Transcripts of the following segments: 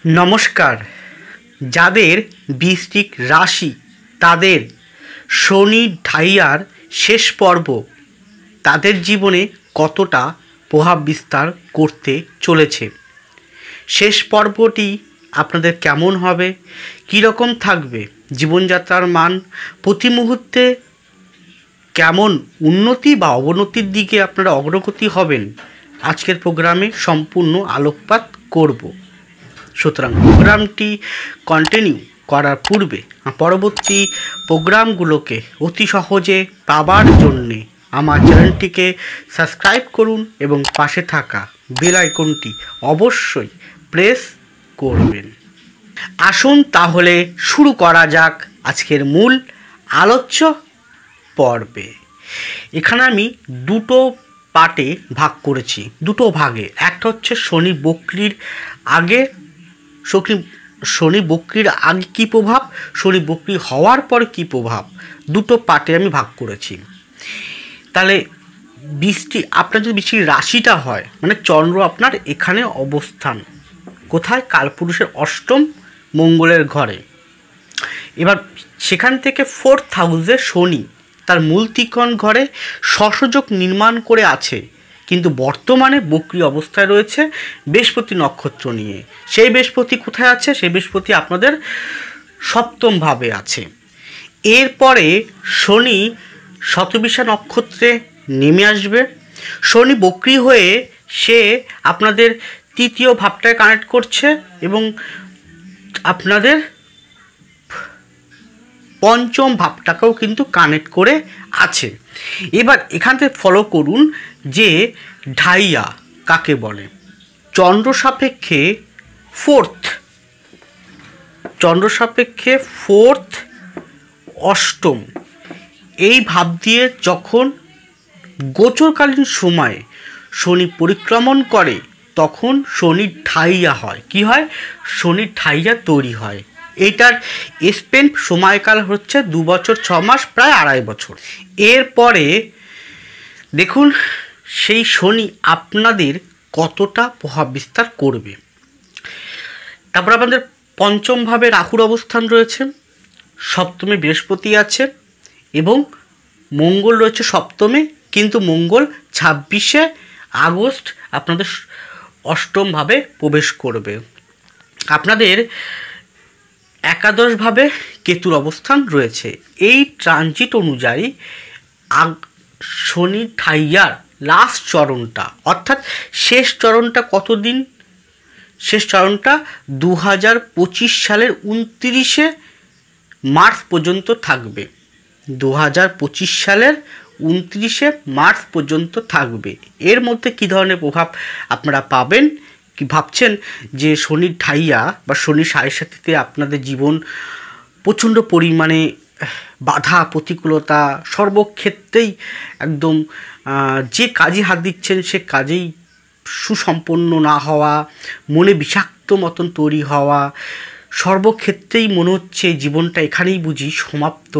নমস্কার। যাদের বৃশ্চিক রাশি তাদের শনি ঢাইয়ার শেষ পর্ব তাদের জীবনে কতটা প্রভাব বিস্তার করতে চলেছে, শেষ পর্বটি আপনাদের কেমন হবে, কীরকম থাকবে জীবনযাত্রার মান, প্রতি মুহূর্তে কেমন উন্নতি বা অবনতির দিকে আপনারা অগ্রগতি হবেন, আজকের প্রোগ্রামে সম্পূর্ণ আলোকপাত করব। সুতরাং প্রোগ্রামটি কন্টিনিউ করার পূর্বে পরবর্তী প্রোগ্রামগুলোকে অতি সহজে পাবার জন্যে আমার চ্যানেলটিকে সাবস্ক্রাইব করুন এবং পাশে থাকা বেল আইকনটি অবশ্যই প্রেস করবেন। আসুন তাহলে শুরু করা যাক আজকের মূল আলোচ্য পর্বে। এখানে আমি দুটো পার্টে ভাগ করেছি, দুটো ভাগে। একটা হচ্ছে শনি বক্রির আগে, শনি বক্রির আগে কী প্রভাব, শনি বক্রি হওয়ার পরে কী প্রভাব, দুটো পার্টে আমি ভাগ করেছি। তাহলে আপনার যদি বৃশ্চিক রাশিটা হয়, মানে চন্দ্র আপনার এখানে অবস্থান, কোথায়? কালপুরুষের অষ্টম মঙ্গলের ঘরে। এবার সেখান থেকে 4th হাউসে শনি তার মূল ত্রিকোণ ঘরে ষষ্ঠযোগ নির্মাণ করে আছে, কিন্তু বর্তমানে বক্রি অবস্থায় রয়েছে বৃহস্পতি নক্ষত্র নিয়ে। সেই বৃহস্পতি কোথায় আছে? সেই বৃহস্পতি আপনাদের সপ্তম ভাবে আছে। এরপরে শনি শতবিশা নক্ষত্রে নেমে আসবে। শনি বক্রি হয়ে সে আপনাদের তৃতীয় ভাবটায় কানেক্ট করছে এবং আপনাদের পঞ্চম ভাবটাকেও কিন্তু কানেক্ট করে আছে। এবার এখান থেকে ফলো করুন যে ঢাইয়া কাকে বলে। চন্দ্র সাপেক্ষে ফোর্থ অষ্টম এই ভাব দিয়ে যখন গোচরকালীন সময়ে শনি পরিক্রমণ করে তখন শনি ঢাইয়া হয়। কি হয়? শনি ঢাইয়া তৈরি হয়। এইটার স্পেন সময়কাল হচ্ছে 2 বছর 6 মাস, প্রায় 2.5 বছর। এরপরে দেখুন সেই শনি আপনাদের কতটা প্রভাব বিস্তার করবে। তারপর আপনাদের পঞ্চম ভাবে রাহুর অবস্থান রয়েছে, সপ্তমে বৃহস্পতি আছে এবং মঙ্গল রয়েছে সপ্তমে, কিন্তু মঙ্গল 26শে আগস্ট আপনাদের অষ্টম ভাবে প্রবেশ করবে। আপনাদের একাদশভাবে কেতুর অবস্থান রয়েছে। এই ট্রানজিট অনুযায়ী শনি ঢাইয়ার লাস্ট চরণটা, অর্থাৎ শেষ চরণটা কতদিন? শেষ চরণটা 2025 সালের 29শে মার্চ পর্যন্ত থাকবে। 2025 সালের 29শে মার্চ পর্যন্ত থাকবে। এর মধ্যে কী ধরনের প্রভাব আপনারা পাবেন? কি ভাবছেন যে শনির ঢাইয়া বা শনির সাড়ে-সাতিতে আপনাদের জীবন প্রচণ্ড পরিমাণে বাধা প্রতিকূলতা, সর্বক্ষেত্রেই একদম যে কাজে হাত দিচ্ছেন সে কাজেই সুসম্পন্ন না হওয়া, মনে বিষাক্ত মতন তৈরি হওয়া, সর্বক্ষেত্রেই মনে হচ্ছে জীবনটা এখানেই বুঝি সমাপ্ত,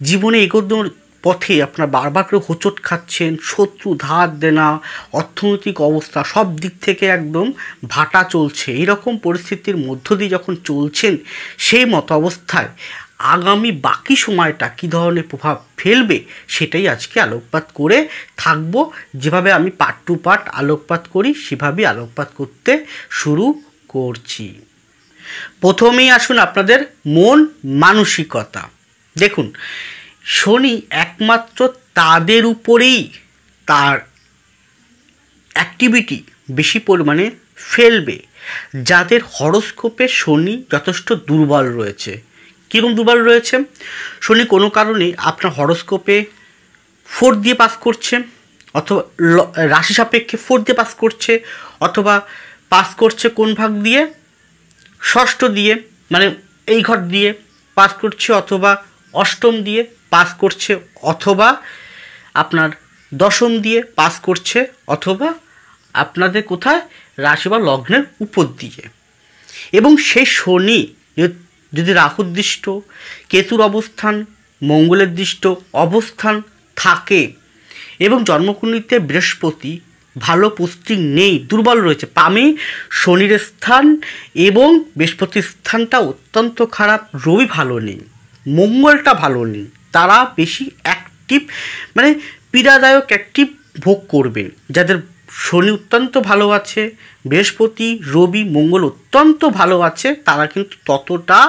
জীবনে এগোনোর পথে আপনার বারবার করে হোঁচট খাচ্ছেন, শত্রু ধার দেনা, অর্থনৈতিক অবস্থা সব দিক থেকে একদম ভাটা চলছে। এরকম পরিস্থিতির মধ্য দিয়ে যখন চলছেন, সেই মতো অবস্থায় আগামী বাকি সময়টা কী ধরনের প্রভাব ফেলবে সেটাই আজকে আলোকপাত করে থাকবো। যেভাবে আমি পার্ট টু পার্ট আলোকপাত করি সেভাবেই আলোকপাত করতে শুরু করছি। প্রথমেই আসুন আপনাদের মন মানসিকতা। দেখুন শনি একমাত্র তাদের উপরেই তার অ্যাক্টিভিটি বেশি পরিমাণে ফেলবে যাদের হরোস্কোপে শনি যথেষ্ট দুর্বল রয়েছে। কীরকম দুর্বল রয়েছে? শনি কোনো কারণে আপনার হরোস্কোপে 4 দিয়ে পাস করছে, অথবা রাশি সাপেক্ষে 4 দিয়ে পাস করছে, অথবা পাস করছে কোন ভাগ দিয়ে? ষষ্ঠ দিয়ে, মানে এই ঘর দিয়ে পাস করছে, অথবা অষ্টম দিয়ে পাস করছে, অথবা আপনার দশম দিয়ে পাস করছে, অথবা আপনাদের কোথায়? রাশি বা লগ্নের উপর দিয়ে। এবং সেই শনি যদি রাহুর দৃষ্ট, কেতুর অবস্থান, মঙ্গলের দৃষ্ট অবস্থান থাকে এবং জন্মকুণ্ডলিতে বৃহস্পতি ভালো পোস্টিং নেই, দুর্বল রয়েছে। পামে শনির স্থান এবং বৃহস্পতির স্থানটা অত্যন্ত খারাপ, রবি ভালো নেই, মঙ্গলটা ভালো নেই। তারা বেশি অ্যাক্টিভ মানে পীড়াদায়ক অ্যাক্টিভ ভোগ করবেন। যাদের শনি অত্যন্ত ভালো আছে, বৃহস্পতি রবি মঙ্গল অত্যন্ত ভালো আছে, তারা কিন্তু ততটা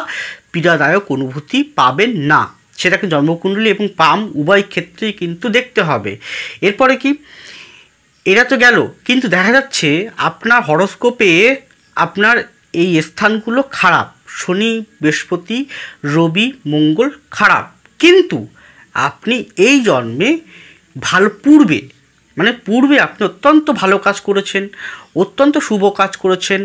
পীড়াদায়ক অনুভূতি পাবেন না। সেটাকে জন্মকুণ্ডলী এবং পাম উভয় ক্ষেত্রেই কিন্তু দেখতে হবে। এরপরে কি, এরা তো গেল, কিন্তু দেখা যাচ্ছে আপনার হরোস্কোপে আপনার এই স্থানগুলো খারাপ, শনি বৃহস্পতি রবি মঙ্গল খারাপ, কিন্তু আপনি এই জন্মে ভালো পূর্বে আপনি অত্যন্ত ভালো কাজ করেছেন, অত্যন্ত শুভ কাজ করেছেন,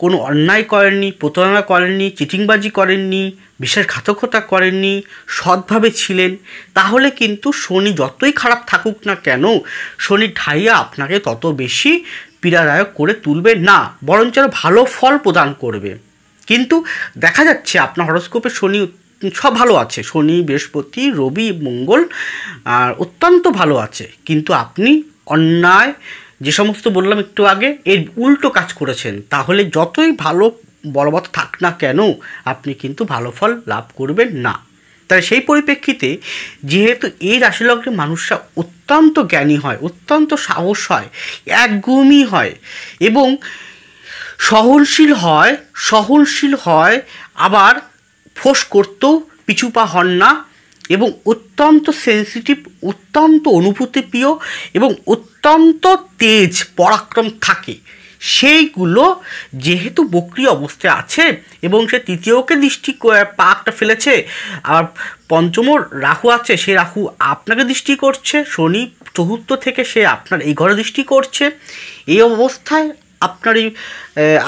কোনো অন্যায় করেননি, প্রতারণা করেননি, চিটিংবাজি করেননি, বিশ্বাসঘাতকতা করেননি, সৎভাবে ছিলেন, তাহলে কিন্তু শনি যতই খারাপ থাকুক না কেন, শনির ঢাইয়া আপনাকে তত বেশি পীড়াদায়ক করে তুলবে না, বরঞ্চ ভালো ফল প্রদান করবে। কিন্তু দেখা যাচ্ছে আপনার হরোস্কোপে শনি সব ভালো আছে, শনি বৃহস্পতি রবি মঙ্গল আর অত্যন্ত ভালো আছে, কিন্তু আপনি অন্যায় যে সমস্ত বললাম একটু আগে এর উল্টো কাজ করেছেন, তাহলে যতই ভালো বলবৎ থাক না কেন আপনি কিন্তু ভালো ফল লাভ করবেন না। তাই সেই পরিপ্রেক্ষিতে যেহেতু এই রাশিলগ্নের মানুষরা অত্যন্ত জ্ঞানী হয়, অত্যন্ত সাহস হয়, একগুমই হয় এবং সহনশীল হয়, আবার ফোঁস করতেও পিছু পা হন না এবং অত্যন্ত সেন্সিটিভ, অত্যন্ত অনুভূতিপ্রিয় এবং অত্যন্ত তেজ পরাক্রম থাকে, সেইগুলো যেহেতু বক্রী অবস্থায় আছে এবং সে তৃতীয়কে দৃষ্টি পাকটা ফেলেছে, আর পঞ্চম রাহু আছে, সে রাহু আপনাকে দৃষ্টি করছে, শনি চতুর্থ থেকে সে আপনার এই ঘরে দৃষ্টি করছে। এই অবস্থায় আপনার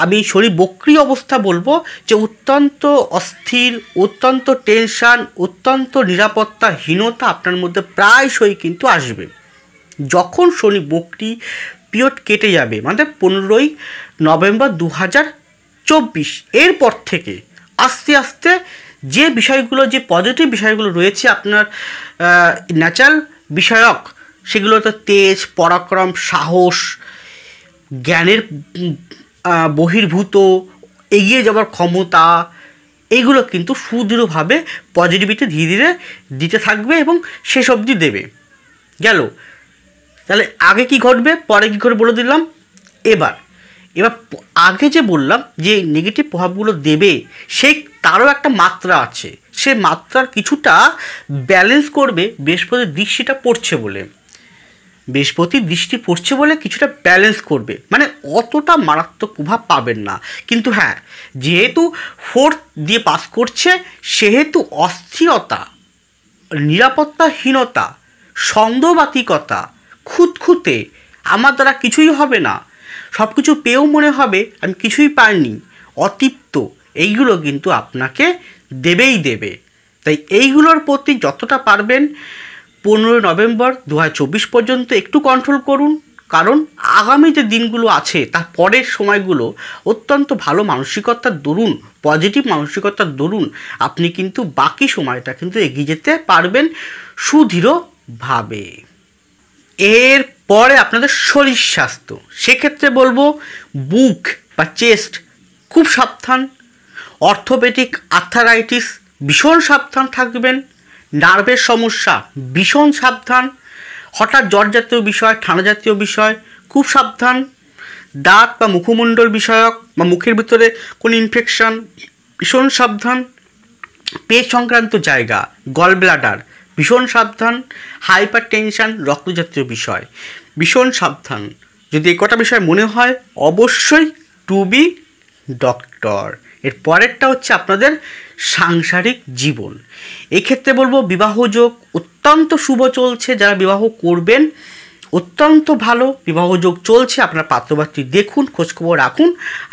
আমি শনি বক্রী অবস্থা বলবো যে অত্যন্ত অস্থির, অত্যন্ত টেনশান, অত্যন্ত নিরাপত্তাহীনতা আপনার মধ্যে প্রায়শই কিন্তু আসবে। যখন শনি বক্রী পিরিয়ড কেটে যাবে মানে 15ই নভেম্বর 2024, এরপর থেকে আস্তে আস্তে যে বিষয়গুলো, যে পজিটিভ বিষয়গুলো রয়েছে আপনার ন্যাচারাল বিষয়ক, সেগুলো তো তেজ পরাক্রম সাহস, জ্ঞানের বহির্ভূত এগিয়ে যাওয়ার ক্ষমতা, এইগুলো কিন্তু সুদৃঢ়ভাবে পজিটিভিটি ধীরে ধীরে দিতে থাকবে এবং শেষ অবধি দেবে। গেল, তাহলে আগে কি ঘটবে পরে কী করে বলে দিলাম। এবার আগে যে বললাম যে নেগেটিভ প্রভাবগুলো দেবে, সেই তারও একটা মাত্রা আছে, সে মাত্রার কিছুটা ব্যালেন্স করবে বৃহস্পতির দৃষ্টিটা পড়ছে বলে, বৃহস্পতির দৃষ্টি পড়ছে বলে কিছুটা ব্যালেন্স করবে, মানে অতটা মারাত্মক প্রভাব পাবেন না। কিন্তু হ্যাঁ, যেহেতু 4th দিয়ে পাস করছে, সেহেতু অস্থিরতা, নিরাপত্তাহীনতা, সন্দেহবাতিকতা, খুঁতখুঁতে, আমার দ্বারা কিছুই হবে না, সব কিছু পেয়েও মনে হবে আমি কিছুই পাইনি, অতৃপ্ত, এইগুলো কিন্তু আপনাকে দেবেই দেবে। তাই এইগুলোর প্রতি যতটা পারবেন 15 নভেম্বর 2024 পর্যন্ত একটু কন্ট্রোল করুন, কারণ আগামী যে দিনগুলো আছে তার পরের সময়গুলো অত্যন্ত ভালো মানসিকতার দরুন, পজিটিভ মানসিকতার দরুন আপনি কিন্তু বাকি সময়টা কিন্তু এগিয়ে যেতে পারবেন সুদৃঢ়ভাবে। এরপরে আপনাদের শরীর স্বাস্থ্য, সেক্ষেত্রে বলবো বুক বা চেস্ট খুব সাবধান, অর্থোপেডিক আর্থারাইটিস ভীষণ সাবধান থাকবেন, নার্ভের সমস্যা ভীষণ সাবধান, হঠাৎ জ্বর জাতীয় বিষয়, ঠান্ডা জাতীয় বিষয় খুব সাবধান, দাঁত বা মুখমণ্ডল বিষয়ক বা মুখের ভিতরে কোনো ইনফেকশন ভীষণ সাবধান, পেট সংক্রান্ত জায়গা গল ব্লাডার ভীষণ সাবধান, হাইপার টেনশন রক্ত জাতীয় বিষয় ভীষণ সাবধান। যদি এই কটা বিষয় মনে হয় অবশ্যই টু বি ডক্টর। এর পরেরটা হচ্ছে আপনাদের সাংসারিক জীবন, এক্ষেত্রে বলবো বিবাহযোগ অত্যন্ত শুভ চলছে, যারা বিবাহ করবেন অত্যন্ত ভালো বিবাহযোগ চলছে, আপনার পাত্রপাত্রী দেখুন, খোঁজখবর রাখুন,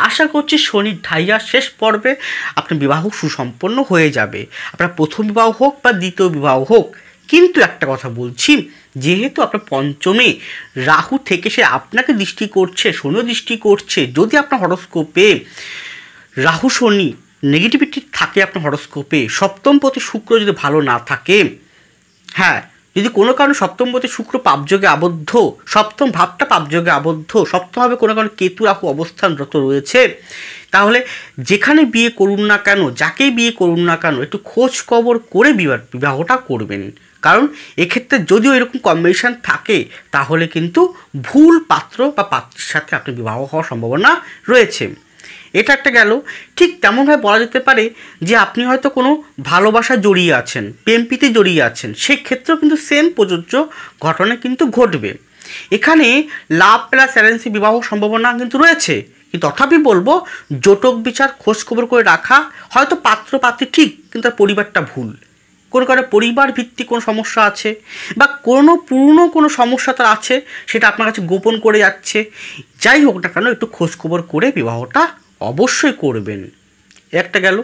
আশা করছি শনির ঢাইয়া শেষ পর্বে আপনার বিবাহ সুসম্পন্ন হয়ে যাবে, আপনার প্রথম বিবাহ হোক বা দ্বিতীয় বিবাহ হোক। কিন্তু একটা কথা বলছি, যেহেতু আপনার পঞ্চমে রাহু থেকে সে আপনাকে দৃষ্টি করছে, শনিও দৃষ্টি করছে, যদি আপনার হরোস্কোপে রাহু শনি নেগেটিভিটি থাকে, আপনার হরোস্কোপে সপ্তমপতি শুক্র যদি ভালো না থাকে, হ্যাঁ যদি কোনো কারণে সপ্তমপতি শুক্র পাপযোগে আবদ্ধ, সপ্তম ভাবটা পাপযোগে আবদ্ধ, সপ্তমভাবে কোনো কারণে কেতু রাহু অবস্থানরত রয়েছে, তাহলে যেখানে বিয়ে করুন না কেন, যাকেই বিয়ে করুন না কেন, একটু খোঁজ খবর করে বিবাহটা করবেন। কারণ এক্ষেত্রে যদিও এরকম কম্বিনেশন থাকে, তাহলে কিন্তু ভুল পাত্র বা পাত্রের সাথে আপনি বিবাহ হওয়ার সম্ভাবনা রয়েছে। এটা একটা গেল। ঠিক তেমনভাবে বলা যেতে পারে যে আপনি হয়তো কোনো ভালোবাসা জড়িয়ে আছেন, প্রেমপ্রীতি জড়িয়ে আছেন, সেক্ষেত্রেও কিন্তু সেম প্রযোজ্য ঘটনা কিন্তু ঘটবে। এখানে লাভ প্লাস অ্যারেঞ্জ বিবাহ সম্ভাবনা কিন্তু রয়েছে, কিন্তু তথাপি বলবো জটক বিচার খোঁজখবর করে রাখা। হয়তো পাত্র পাত্রী ঠিক, কিন্তু তার পরিবারটা ভুল, কোনো কারণে পরিবার ভিত্তিক কোনো সমস্যা আছে, বা কোনো পুরনো কোনো সমস্যা তার আছে, সেটা আপনার কাছে গোপন করে যাচ্ছে। যাই হোক না কেন, একটু খোঁজখবর করে বিবাহটা অবশ্যই করবেন। একটা গেল।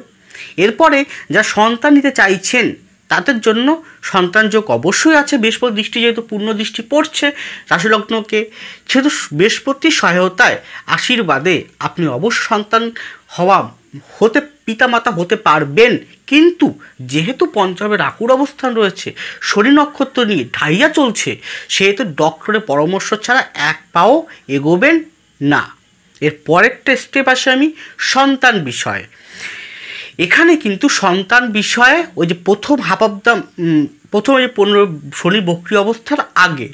এরপরে যা সন্তান নিতে চাইছেন তাদের জন্য সন্তান যোগ অবশ্যই আছে। বৃহস্পতি দৃষ্টি যেহেতু পূর্ণ দৃষ্টি পড়ছে রাশিলগ্নকে, সেহেতু বৃহস্পতির সহায়তায় আশীর্বাদে আপনি অবশ্য সন্তান পিতামাতা হতে পারবেন। কিন্তু যেহেতু পঞ্চমে রাহুর অবস্থান রয়েছে, শনি নক্ষত্র নিয়ে ঢাইয়া চলছে, সেহেতু ডক্টরের পরামর্শ ছাড়া এক পাও এগোবেন না। এর পরেরটা স্টেপ আসে আমি সন্তান বিষয়ে। এখানে কিন্তু সন্তান বিষয়ে ওই যে প্রথম প্রথমে যে 15 শনি বক্রী অবস্থার আগে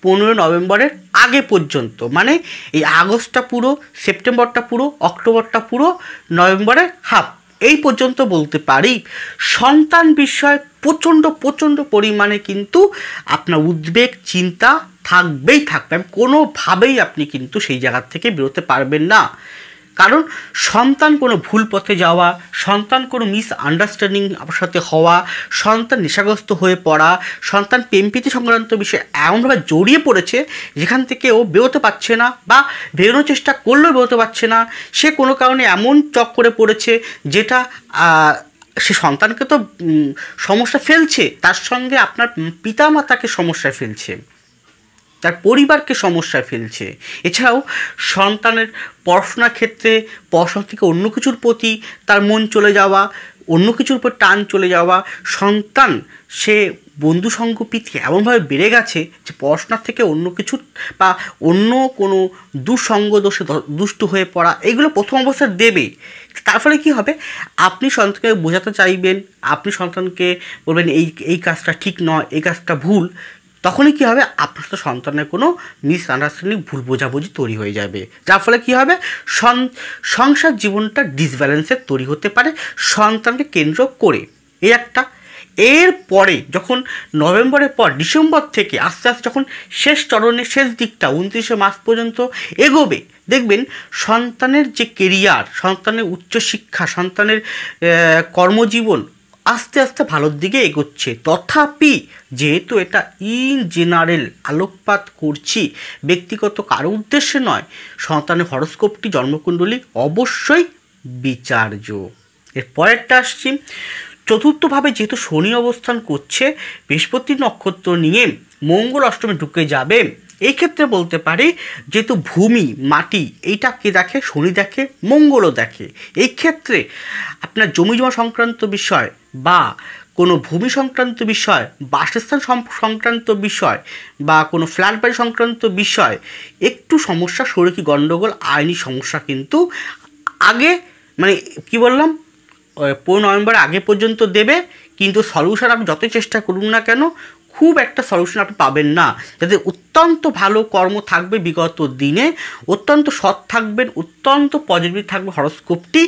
15 নভেম্বরের আগে পর্যন্ত, মানে এই আগস্টটা পুরো, সেপ্টেম্বরটা পুরো, অক্টোবরটা পুরো, নভেম্বরের হাফ, এই পর্যন্ত বলতে পারি সন্তান বিষয়ে প্রচণ্ড পরিমাণে কিন্তু আপনার উদ্বেগ চিন্তা থাকবে। কোনোভাবেই আপনি কিন্তু সেই জায়গা থেকে বেরোতে পারবেন না। কারণ সন্তান কোনো ভুল পথে যাওয়া, সন্তান কোনো মিসআন্ডারস্ট্যান্ডিং আপনার সাথে হওয়া, সন্তান নেশাগ্রস্ত হয়ে পড়া, সন্তান প্রেমপ্রীতি সংক্রান্ত বিষয়ে এমনভাবে জড়িয়ে পড়েছে যেখান থেকে ও বেরোতে পারছে না, বা বেরোনোর চেষ্টা করলেও বেরোতে পারছে না। সে কোনো কারণে এমন চক্করে পড়েছে যেটা সে সন্তানকে তো সমস্যা ফেলছে, তার সঙ্গে আপনার পিতামাতাকে সমস্যায় ফেলছে, তার পরিবারকে সমস্যায় ফেলছে। এছাড়াও সন্তানের পড়াশোনার ক্ষেত্রে পড়াশোনা থেকে অন্য কিছুর প্রতি তার মন চলে যাওয়া, অন্য কিছুর উপর টান চলে যাওয়া, সন্তান সে বন্ধু সঙ্গপ্রীতি এমনভাবে বেড়ে গেছে যে পড়াশোনার থেকে অন্য কিছু বা অন্য কোনো দুঃসঙ্গ দোষে দুষ্ট হয়ে পড়া, এগুলো প্রথম অবস্থায় দেবে। তার ফলে কী হবে, আপনি সন্তানকে বোঝাতে চাইবেন, আপনি সন্তানকে বলবেন এই কাজটা ঠিক নয়, এই কাজটা ভুল, তখনই কী হবে, আপনার সাথে সন্তানের কোনো মিসআন্ডারস্ট্যান্ডিং, ভুল বোঝাবুঝি তৈরি হয়ে যাবে, যার ফলে কী হবে, সংসার জীবনটা ডিসব্যালেন্সের তৈরি হতে পারে সন্তানকে কেন্দ্র করে। এই একটা। এরপরে যখন নভেম্বরের পর ডিসেম্বর থেকে আস্তে আস্তে যখন শেষ চরণের শেষ দিকটা 29শে মার্চ পর্যন্ত এগোবে, দেখবেন সন্তানের যে কেরিয়ার, সন্তানের উচ্চশিক্ষা, সন্তানের কর্মজীবন আস্তে আস্তে ভালোর দিকে এগোচ্ছে। তথাপি যেহেতু এটা ইন জেনারেল আলোকপাত করছি, ব্যক্তিগত কারো উদ্দেশ্যে নয়, সন্তানের হরস্কোপটি জন্মকুণ্ডলী অবশ্যই বিচার্য। এর পরেরটা আসছি চতুর্থভাবে, যেহেতু শনি অবস্থান করছে, বৃহস্পতি নক্ষত্র নিয়ে মঙ্গল অষ্টমে ঢুকে যাবে। এই ক্ষেত্রে বলতে পারি যেহেতু ভূমি মাটি এইটাকে দেখে, শনি দেখে, মঙ্গলও দেখে, এই ক্ষেত্রে আপনার জমি জমা সংক্রান্ত বিষয় বা কোনো ভূমি সংক্রান্ত বিষয়, বাসস্থান সংক্রান্ত বিষয় বা কোনো ফ্ল্যাট বাড়ি সংক্রান্ত বিষয় একটু সমস্যা, শরীরী গণ্ডগোল, আইনি সমস্যা কিন্তু আগে, মানে কি বললাম, 15 নভেম্বর আগে পর্যন্ত দেবে। কিন্তু সলিউশন আপনি যতই চেষ্টা করুন না কেন, খুব একটা সলিউশন আপনি পাবেন না। যাদের অত্যন্ত ভালো কর্ম থাকবে বিগত দিনে, অত্যন্ত সৎ থাকবেন, অত্যন্ত পজিটিভ থাকবে হরস্কোপটি,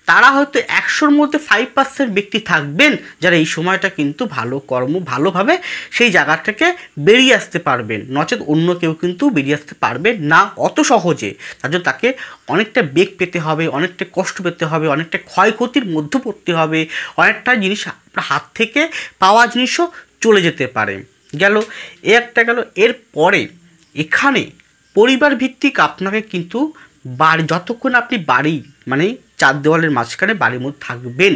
তারা হয়তো 100-র মধ্যে 5% ব্যক্তি থাকবেন যারা এই সময়টা কিন্তু ভালো কর্ম, ভালোভাবে সেই জায়গা থেকে বেরিয়ে আসতে পারবেন। নচেত অন্য কেউ কিন্তু বেরিয়ে আসতে পারবে না অত সহজে। তার জন্য তাকে অনেকটা বেগ পেতে হবে, অনেকটা কষ্ট পেতে হবে, অনেকটা ক্ষয়ক্ষতির মধ্যে পড়তে হবে, অনেকটা জিনিস আপনার হাত থেকে পাওয়া জিনিসও চলে যেতে পারে। গেল এ একটা গেল। এরপরে এখানে পরিবার ভিত্তিক আপনাকে কিন্তু যতক্ষণ আপনি বাড়ি, মানে 4 দেওয়ালের মাঝখানে বাড়ির মধ্যে থাকবেন,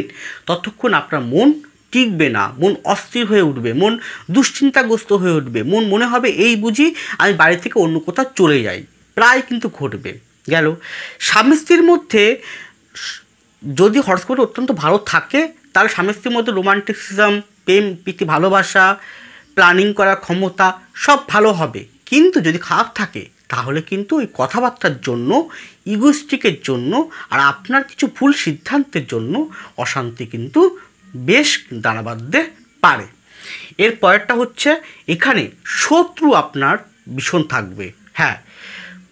ততক্ষণ আপনার মন টিকবে না, মন অস্থির হয়ে উঠবে, মন দুশ্চিন্তাগ্রস্ত হয়ে উঠবে, মন মনে হবে এই বুঝি আমি বাড়ি থেকে অন্য কোথাও চলে যাই, প্রায় কিন্তু ঘটবে। গেল স্বামী স্ত্রীর মধ্যে যদি হরস্কোপ অত্যন্ত ভালো থাকে, তাহলে স্বামী স্ত্রীর মধ্যে রোমান্টিসিজম, প্রেম প্রীতি ভালোবাসা, প্ল্যানিং করার ক্ষমতা সব ভালো হবে। কিন্তু যদি খারাপ থাকে তাহলে কিন্তু ওই কথাবার্তার জন্য, ইগোস্টিকের জন্য আর আপনার কিছু ভুল সিদ্ধান্তের জন্য অশান্তি কিন্তু বেশ দানা বাঁধতে পারে। এর পরেরটা হচ্ছে এখানে শত্রু আপনার ভীষণ থাকবে। হ্যাঁ,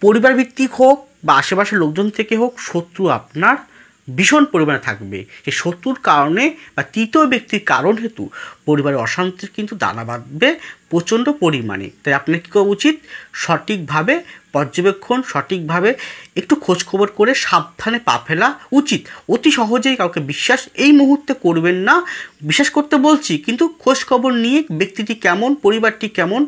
পরিবার ভিত্তিক হোক বা আশেপাশের লোকজন থেকে হোক, শত্রু আপনার ভীষণ পরিমাণে থাকবে। সেই শত্রুর কারণে বা তৃতীয় ব্যক্তির কারণ হেতু পরিবারের অশান্তির কিন্তু দানা বাঁধবে প্রচণ্ড পরিমাণে। তাই আপনার কী করা উচিত? সঠিকভাবে পর্যবেক্ষণ, সঠিকভাবে একটু খোঁজখবর করে সাবধানে পা ফেলা উচিত। অতি সহজেই কাউকে বিশ্বাস এই মুহূর্তে করবেন না। বিশ্বাস করতে বলছি, কিন্তু খোঁজখবর নিয়ে ব্যক্তিটি কেমন, পরিবারটি কেমন,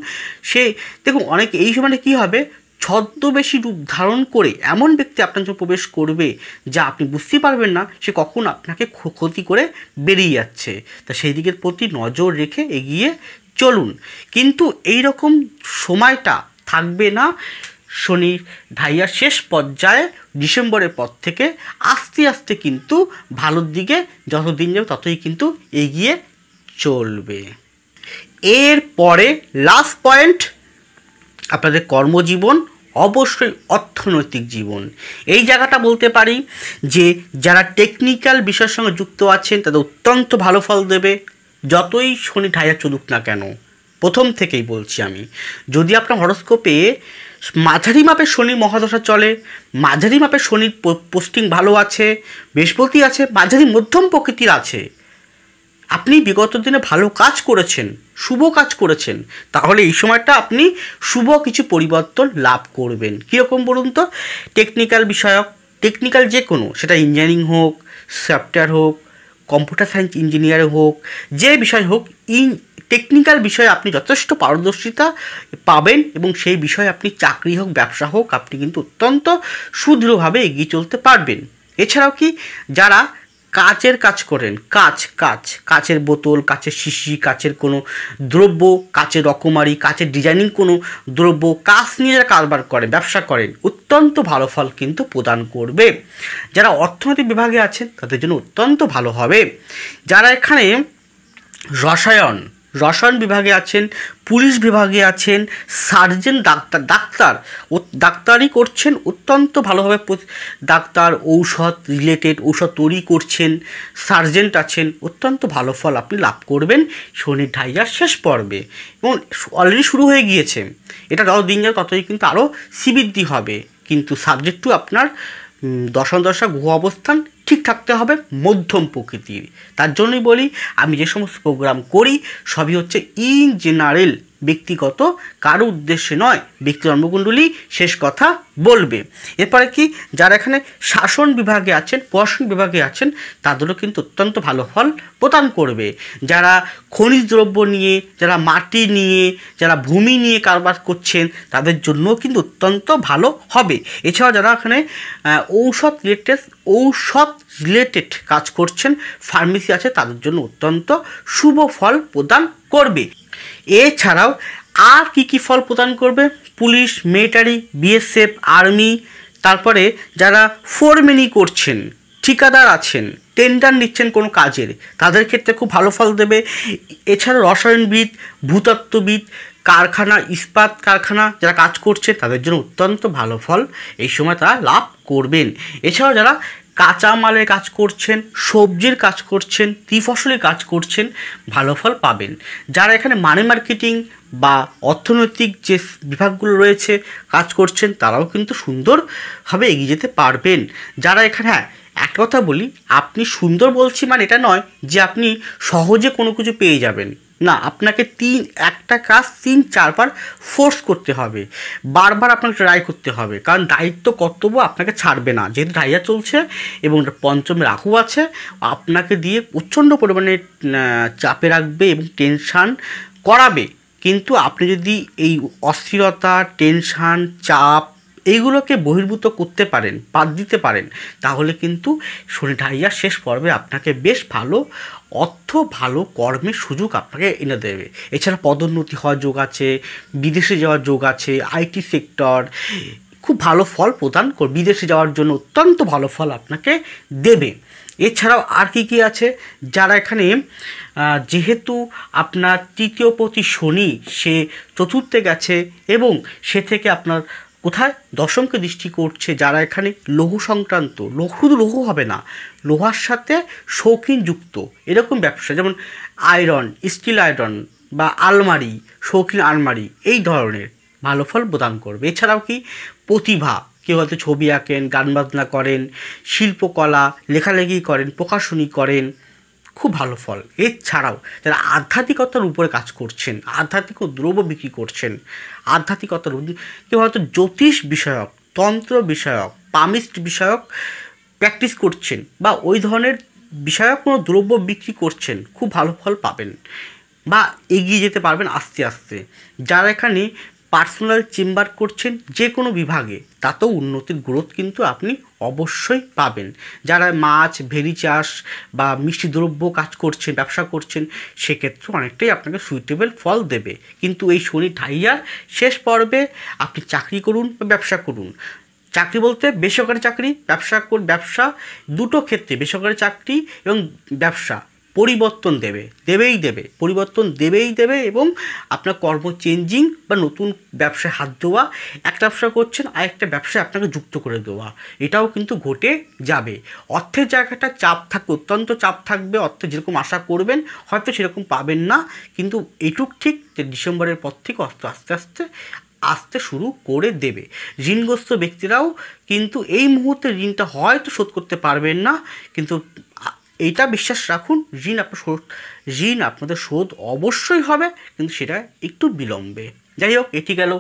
সে দেখুন অনেক এই সময়টা কী হবে, ছদ্মবেশী রূপ ধারণ করে এমন ব্যক্তি আপনার জন্য প্রবেশ করবে যা আপনি বুঝতেই পারবেন না সে কখন আপনাকে ক্ষতি করে বেরিয়ে যাচ্ছে। তা সেই দিকের প্রতি নজর রেখে এগিয়ে চলুন। কিন্তু এই রকম সময়টা থাকবে না। শনি ঢাইয়ার শেষ পর্যায়ে ডিসেম্বরের পর থেকে আস্তে আস্তে কিন্তু ভালোর দিকে যত দিন যাবে ততই কিন্তু এগিয়ে চলবে। এর পরে লাস্ট পয়েন্ট, আপনাদের কর্মজীবন, অবশ্যই অর্থনৈতিক জীবন। এই জায়গাটা বলতে পারি যে যারা টেকনিক্যাল বিষয়ের সঙ্গে যুক্ত আছেন তাদের অত্যন্ত ভালো ফল দেবে, যতই শনি ঢাইয়া চলুক না কেন। প্রথম থেকেই বলছি আমি, যদি আপনার হরস্কোপে মাঝারি মাপের শনি মহাদশা চলে, মাঝারি মাপের শনির পোস্টিং ভালো আছে, বৃহস্পতি আছে, মাঝারি মধ্যম প্রকৃতির আছে, আপনি বিগত দিনে ভালো কাজ করেছেন, শুভ কাজ করেছেন, তাহলে এই সময়টা আপনি শুভ কিছু পরিবর্তন লাভ করবেন। কীরকম বলুন তো? টেকনিক্যাল বিষয়ক, টেকনিক্যাল যে কোনো, সেটা ইঞ্জিনিয়ারিং হোক, সফটওয়্যার হোক, কম্পিউটার সায়েন্স ইঞ্জিনিয়ার হোক, যে বিষয় হোক, টেকনিক্যাল বিষয়ে আপনি যথেষ্ট পারদর্শিতা পাবেন এবং সেই বিষয়ে আপনি চাকরি হোক, ব্যবসা হোক, আপনি কিন্তু অত্যন্ত সুদৃঢ়ভাবে এগিয়ে চলতে পারবেন। এছাড়াও কি, যারা কাচের কাজ করেন, কাচের বোতল, কাচের শিশি, কাচের কোনো দ্রব্য, কাচের রকমারি, কাচের ডিজাইনিং কোনো দ্রব্য, কাচ নিয়ে যারা কারবার করেন, ব্যবসা করেন, অত্যন্ত ভালো ফল কিন্তু প্রদান করবে। যারা অর্থনৈতিক বিভাগে আছেন তাদের জন্য অত্যন্ত ভালো হবে। যারা এখানে রসায়ন বিভাগে আছেন, পুলিশ বিভাগে আছেন, সার্জেন, ডাক্তারি করছেন, অত্যন্ত ভালোভাবে ডাক্তার, ঔষধ রিলেটেড ঔষধ তৈরি করছেন, সার্জেন্ট আছেন, অত্যন্ত ভালো ফল আপনি লাভ করবেন শনির ঢাইয়ার শেষ পর্বে। এবং অলরেডি শুরু হয়ে গিয়েছে, এটা যত দিন যাবে ততই কিন্তু আরও শ্রীবৃদ্ধি হবে। কিন্তু সাবজেক্ট টু আপনার দশা গ্রহ অবস্থান ঠিক থাকতে হবে, মধ্যম প্রকৃতির। তার জন্যই বলি, আমি যে সমস্ত প্রোগ্রাম করি সবই হচ্ছে ইন জেনারেল, ব্যক্তিগত কারো উদ্দেশ্যে নয়। ব্যক্তি জন্মকুণ্ডলী শেষ কথা বলবে। এরপরে কি, যারা এখানে শাসন বিভাগে আছেন, প্রশাসন বিভাগে আছেন, তাদেরও কিন্তু অত্যন্ত ভালো ফল প্রদান করবে। যারা খনিজ দ্রব্য নিয়ে, যারা মাটি নিয়ে, যারা ভূমি নিয়ে কারবার করছেন, তাদের জন্যও কিন্তু অত্যন্ত ভালো হবে। এছাড়াও যারা এখানে ঔষধ রিলেটেড কাজ করছেন, ফার্মেসি আছে, তাদের জন্য অত্যন্ত শুভ ফল প্রদান করবে। এছাড়াও আর কি ফল প্রদান করবে? পুলিশ, মিলিটারি, বিএসএফ, আর্মি, তারপরে যারা ফোরম্যানি করছেন, ঠিকাদার আছেন, টেন্ডার নিচ্ছেন কোনো কাজের, তাদের ক্ষেত্রে খুব ভালো ফল দেবে। এছাড়া রসায়নবিদ, ভূতত্ত্ববিদ, কারখানা, ইস্পাত কারখানা যারা কাজ করছে, তাদের জন্য অত্যন্ত ভালো ফল এই সময় তারা লাভ করবেন। এছাড়াও যারা কাঁচা মালের কাজ করছেন, সবজির কাজ করছেন, ত্রিফসলের কাজ করছেন, ভালো ফল পাবেন। যারা এখানে মানি মার্কেটিং বা অর্থনৈতিক যে বিভাগগুলো রয়েছে কাজ করছেন, তারাও কিন্তু সুন্দরভাবে এগিয়ে যেতে পারবেন। যারা এখানে, হ্যাঁ একটা কথা বলি, আপনি সুন্দর বলছি মানে এটা নয় যে আপনি সহজে কোনো কিছু পেয়ে যাবেন না। আপনাকে একটা কাজ 3-4 বার ফোর্স করতে হবে, বারবার আপনাকে ট্রাই করতে হবে, কারণ দায়িত্ব কর্তব্য আপনাকে ছাড়বে না। যেহেতু ঢাইয়া চলছে এবং পঞ্চমে রাহু আছে, আপনাকে দিয়ে প্রচণ্ড পরিমাণে চাপে রাখবে এবং টেনশান করাবে। কিন্তু আপনি যদি এই অস্থিরতা, টেনশান, চাপ এইগুলোকে বহির্ভূত করতে পারেন, বাদ দিতে পারেন, তাহলে কিন্তু শনি ঢাইয়ার শেষ পর্বে আপনাকে বেশ ভালো অর্থ, ভালো কর্মের সুযোগ আপনাকে এনে দেবে। এছাড়া পদোন্নতি হওয়ার যোগ আছে, বিদেশে যাওয়ার যোগ আছে, আইটি সেক্টর খুব ভালো ফল প্রদান করবে, বিদেশে যাওয়ার জন্য অত্যন্ত ভালো ফল আপনাকে দেবে। এছাড়াও আর কি কি আছে, যারা এখানে যেহেতু আপনার তৃতীয় পতি শনি সে চতুর্থে গেছে এবং সে থেকে আপনার কোথায় দশমকে দৃষ্টি করছে, যারা এখানে লৌহ সংক্রান্ত, শুধু লৌহ হবে না, লোহার সাথে শৌখিন যুক্ত এরকম ব্যবসা, যেমন আয়রন, স্টিল আয়রন বা আলমারি, শৌখিন আলমারি, এই ধরনের ভালো ফল প্রদান করবে। এছাড়াও কি প্রতিভা, কেউ হয়তো ছবি আঁকেন, গান বাজনা করেন, শিল্পকলা, লেখালেখি করেন, প্রকাশনী করেন, খুব ভালো ফল। এছাড়াও যারা আধ্যাত্মিকতার উপরে কাজ করছেন, আধ্যাত্মিক দ্রব্য বিক্রি করছেন, আধ্যাত্মিকতার কেউ হয়তো জ্যোতিষ বিষয়ক, তন্ত্র বিষয়ক, পামিস্ট বিষয়ক প্র্যাকটিস করছেন বা ওই ধরনের বিষয়ক কোনো দ্রব্য বিক্রি করছেন, খুব ভালো ফল পাবেন বা এগিয়ে যেতে পারবেন আস্তে আস্তে। যারা এখানে পার্সোনাল চেম্বার করছেন যে কোনো বিভাগে, তাতেও উন্নতির গ্রোথ কিন্তু আপনি অবশ্যই পাবেন। যারা মাছ, ভেড়ি চাষ বা মিষ্টি দ্রব্য কাজ করছেন, ব্যবসা করছেন, সেক্ষেত্রে অনেকটাই আপনাকে সুইটেবল ফল দেবে। কিন্তু এই শনি ঢাইয়ার শেষ পর্বে আপনি চাকরি করুন বা ব্যবসা করুন, চাকরি বলতে বেসরকারি চাকরি, ব্যবসা দুটো ক্ষেত্রে, বেসরকারি চাকরি এবং ব্যবসা পরিবর্তন পরিবর্তন দেবেই দেবে এবং আপনার কর্ম চেঞ্জিং বা নতুন ব্যবসায় হাত দেওয়া, একটা ব্যবসা করছেন আরেকটা ব্যবসায় আপনাকে যুক্ত করে দেওয়া, এটাও কিন্তু ঘটে যাবে। অর্থের জায়গাটা চাপ থাকবে, অত্যন্ত চাপ থাকবে, অর্থে যেরকম আশা করবেন হয়তো সেরকম পাবেন না, কিন্তু এইটুক ঠিক যে ডিসেম্বরের পর থেকে আস্তে আস্তে আসতে শুরু করে দেবে। ঋণগ্রস্ত ব্যক্তিরাও কিন্তু এই মুহূর্তে ঋণটা হয়তো শোধ করতে পারবেন না, কিন্তু এইটা বিশ্বাস রাখুন, ঋণ আপনাদের শোধ অবশ্যই হবে, কিন্তু সেটা একটু বিলম্বে। যাই হোক, এটি গেল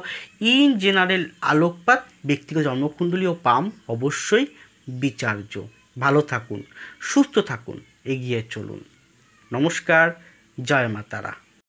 ইন জেনারেল আলোকপাত। ব্যক্তিগত জন্মকুণ্ডলী ও পাম অবশ্যই বিচার্য। ভালো থাকুন, সুস্থ থাকুন, এগিয়ে চলুন। নমস্কার, জয় মা তারা।